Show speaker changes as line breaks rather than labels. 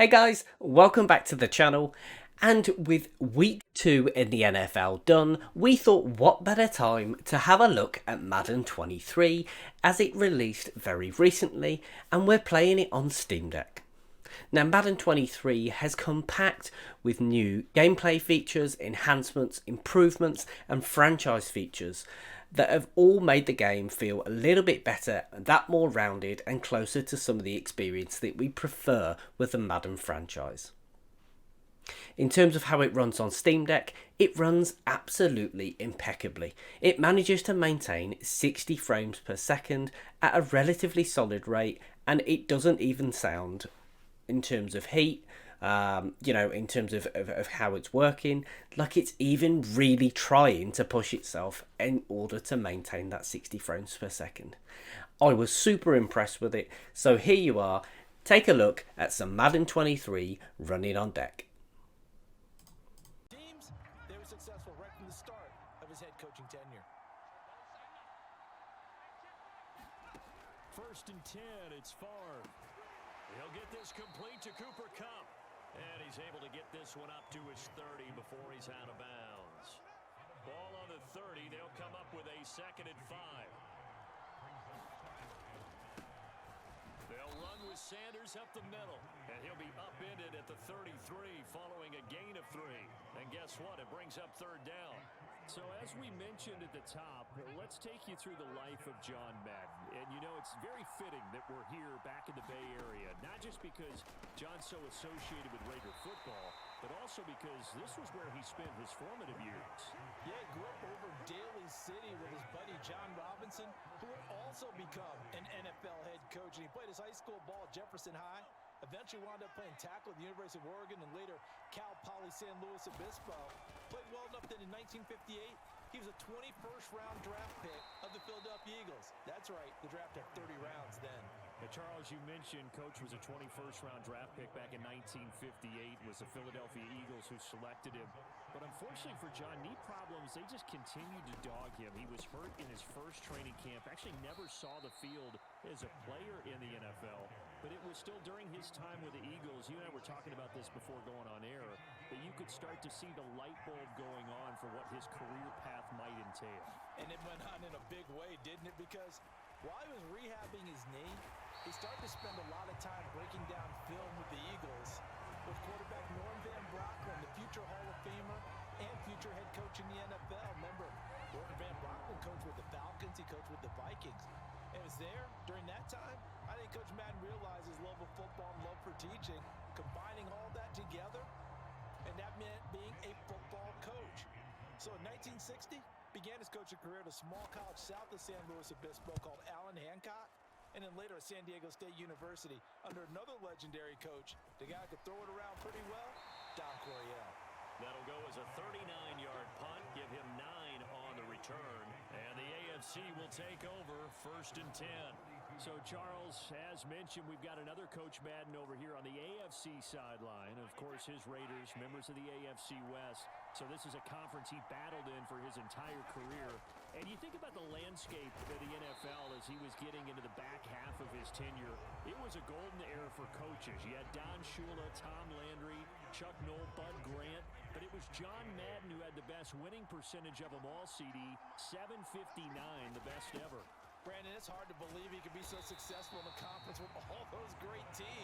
Hey guys, welcome back to the channel. And with week 2 in the NFL done, we thought what better time to have a look at Madden 23 as it released very recently and we're playing it on Steam Deck. Now Madden 23 has come packed with new gameplay features, enhancements, improvements and franchise features that have all made the game feel a little bit better, that more rounded and closer to some of the experience that we prefer with the Madden franchise. In terms of how it runs on Steam Deck, it runs absolutely impeccably. It manages to maintain 60 frames per second at a relatively solid rate, and it doesn't even sound, in terms of heat, in terms of how it's working, like it's even really trying to push itself in order to maintain that 60 frames per second. I was super impressed with it, so here you are. Take a look at some Madden 23 running on deck.
Teams, they were successful right from the start of his head coaching tenure.
First and 10, it's Favre. He'll get this complete to Cooper Kupp. And he's able to get this one up to his 30 before he's out of bounds. Ball on the 30. They'll come up with a 2nd and 5. They'll run with Sanders up the middle. And he'll be upended at the 33 following a gain of 3. And guess what? It brings up 3rd down. So as we mentioned at the top, let's take you through the life of John Madden. And you know, it's very fitting that we're here back in the Bay Area, not just because John's so associated with Raider football, but also because this was where he spent his formative years.
Yeah, he grew up over Daly City with his buddy John Robinson, who would also become an NFL head coach. And he played his high school ball at Jefferson High, eventually wound up playing tackle at the University of Oregon, and later Cal Poly San Luis Obispo. Played well enough that in 1958, he was a 21st round draft pick of the Philadelphia Eagles. That's right, the draft had 30 rounds then.
And Charles, you mentioned Coach was a 21st round draft pick back in 1958. It was the Philadelphia Eagles who selected him. But unfortunately for John, knee problems, they just continued to dog him. He was hurt in his first training camp, actually never saw the field as a player in the NFL. But it was still during his time with the Eagles, you and I were talking about this before going on air, that you could start to see the light bulb going on for what his career path might entail.
And it went on in a big way, didn't it? Because while he was rehabbing his knee, he started to spend a lot of time breaking down film with the Eagles, with quarterback Norm Van Brocklin, the future Hall of Famer and future head coach in the NFL. Remember, Norm Van Brocklin coached with the Falcons, he coached with the Vikings. And it was there, during that time, I think Coach Madden realized his love of football and love for teaching, combining all that together, and that meant being a football coach. So in 1960, began his coaching career at a small college south of San Luis Obispo called Allen Hancock, and then later at San Diego State University under another legendary coach, the guy who could throw it around pretty well, Don Coryell.
That'll go as a 39-yard punt, give him 9 on the return, and the AFC will take over 1st and 10. So, Charles, as mentioned, we've got another Coach Madden over here on the AFC sideline. Of course, his Raiders, members of the AFC West. So this is a conference he battled in for his entire career. And you think about the landscape of the NFL as he was getting into the back half of his tenure. It was a golden era for coaches. You had Don Shula, Tom Landry, Chuck Noll, Bud Grant. But it was John Madden who had the best winning percentage of them all, CD. 759, the best ever.
Brandon, it's hard to believe he could be so successful in a conference with all those great teams.